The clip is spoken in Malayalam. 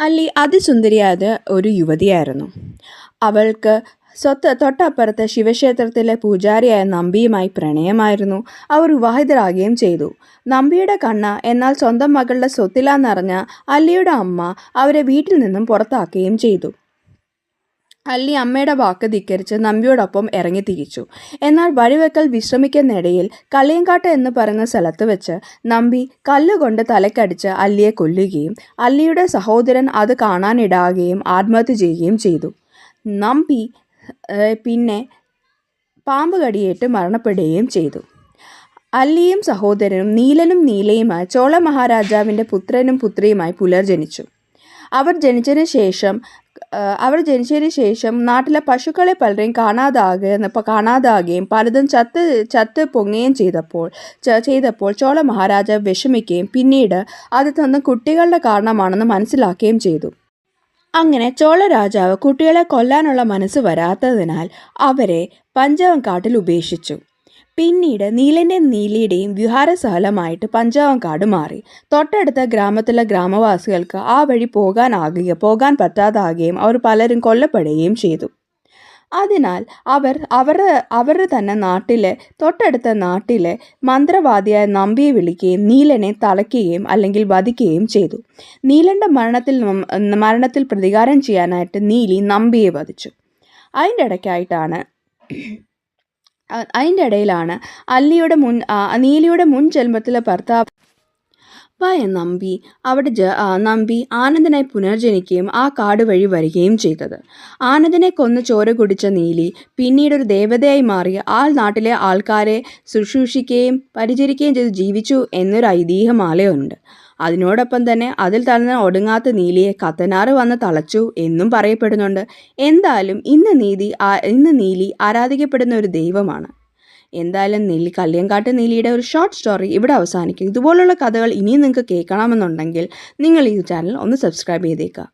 അല്ലി അതിസുന്ദരിയായ ഒരു യുവതിയായിരുന്നു. അവൾക്ക് തൊട്ടപ്പുറത്തെ ശിവക്ഷേത്രത്തിലെ പൂജാരിയായ നമ്പിയുമായി പ്രണയമായിരുന്നു. അവർ വിവാഹിതരാകുകയും ചെയ്തു. നമ്പിയുടെ കണ്ണ് എന്നാൽ സ്വന്തം മകളുടെ സ്വത്തിലാന്നറിഞ്ഞ അല്ലിയുടെ അമ്മ അവരെ വീട്ടിൽ നിന്നും പുറത്താക്കുകയും ചെയ്തു. അല്ലി അമ്മയുടെ വാക്ക് ധിക്കരിച്ച് നമ്പിയോടൊപ്പം ഇറങ്ങി തിരിച്ചു. എന്നാൽ വഴിവെക്കൽ വിശ്രമിക്കുന്നിടയിൽ കളിയങ്കാട്ട് എന്ന് പറയുന്ന സ്ഥലത്ത് വെച്ച് നമ്പി കല്ലുകൊണ്ട് തലക്കടിച്ച് അല്ലിയെ കൊല്ലുകയും അല്ലിയുടെ സഹോദരൻ അത് കാണാനിടാകുകയും ആത്മഹത്യ ചെയ്യുകയും ചെയ്തു. നമ്പി പിന്നെ പാമ്പ് കടിയേറ്റ് മരണപ്പെടുകയും ചെയ്തു. അല്ലിയും സഹോദരനും നീലനും നീലയുമായി ചോള മഹാരാജാവിൻ്റെ പുത്രനും പുത്രിയുമായി പുനർജനിച്ചു. അവർ ജനിച്ചതിന് ശേഷം നാട്ടിലെ പശുക്കളെ പലരെയും കാണാതാകുകയും പലതും ചത്ത് പൊങ്ങുകയും ചെയ്തപ്പോൾ ചോള മഹാരാജാവ് വിഷമിക്കുകയും പിന്നീട് അത് തന്ന കുട്ടികളുടെ കാരണമാണെന്ന് മനസ്സിലാക്കുകയും ചെയ്തു. അങ്ങനെ ചോള രാജാവ് കുട്ടികളെ കൊല്ലാനുള്ള മനസ്സ് വരാത്തതിനാൽ അവരെ പഞ്ചവങ്കാട്ടിൽ ഉപേക്ഷിച്ചു. പിന്നീട് നീലൻ്റെയും നീലിയുടെയും വിഹാരസ്ഥലമായിട്ട് പഞ്ചവങ്കാട് മാറി. തൊട്ടടുത്ത ഗ്രാമത്തിലെ ഗ്രാമവാസികൾക്ക് ആ വഴി പോകാൻ പറ്റാതാകുകയും അവർ പലരും കൊല്ലപ്പെടുകയും ചെയ്തു. അതിനാൽ അവരുടെ തന്നെ തൊട്ടടുത്ത നാട്ടിലെ മന്ത്രവാദിയായ നമ്പിയെ വിളിക്കുകയും നീലനെ തളയ്ക്കുകയും അല്ലെങ്കിൽ വധിക്കുകയും ചെയ്തു. നീലൻ്റെ മരണത്തിൽ പ്രതികാരം ചെയ്യാനായിട്ട് നീലി നമ്പിയെ വധിച്ചു. അതിൻ്റെ ഇടയിലാണ് നീലിയുടെ മുൻ ജന്മത്തിലെ ഭർത്താവായ നമ്പി ആനന്ദനായി പുനർജനിക്കുകയും ആ കാട് വഴി വരികയും ചെയ്തത്. ആനന്ദനെ കൊന്ന് ചോര കുടിച്ച നീലി പിന്നീടൊരു ദേവതയായി മാറി ആ നാട്ടിലെ ആൾക്കാരെ ശുശ്രൂഷിക്കുകയും പരിചരിക്കുകയും ചെയ്ത് ജീവിച്ചു എന്നൊരു ഐതിഹ്യമാലയുണ്ട്. അതിനോടൊപ്പം തന്നെ അതിൽ തന്നെ ഒടുങ്ങാത്ത നീലിയെ കത്തനാറ് വന്ന് തളച്ചു എന്നും പറയപ്പെടുന്നുണ്ട്. എന്തായാലും ഇന്ന് നീലി ആരാധിക്കപ്പെടുന്ന ഒരു ദൈവമാണ്. എന്തായാലും കല്യങ്കാട്ട് നീലിയുടെ ഒരു ഷോർട്ട് സ്റ്റോറി ഇവിടെ അവസാനിക്കും. ഇതുപോലുള്ള കഥകൾ ഇനിയും നിങ്ങൾക്ക് കേൾക്കണമെന്നുണ്ടെങ്കിൽ നിങ്ങൾ ഈ ചാനൽ ഒന്ന് സബ്സ്ക്രൈബ് ചെയ്തേക്കുക.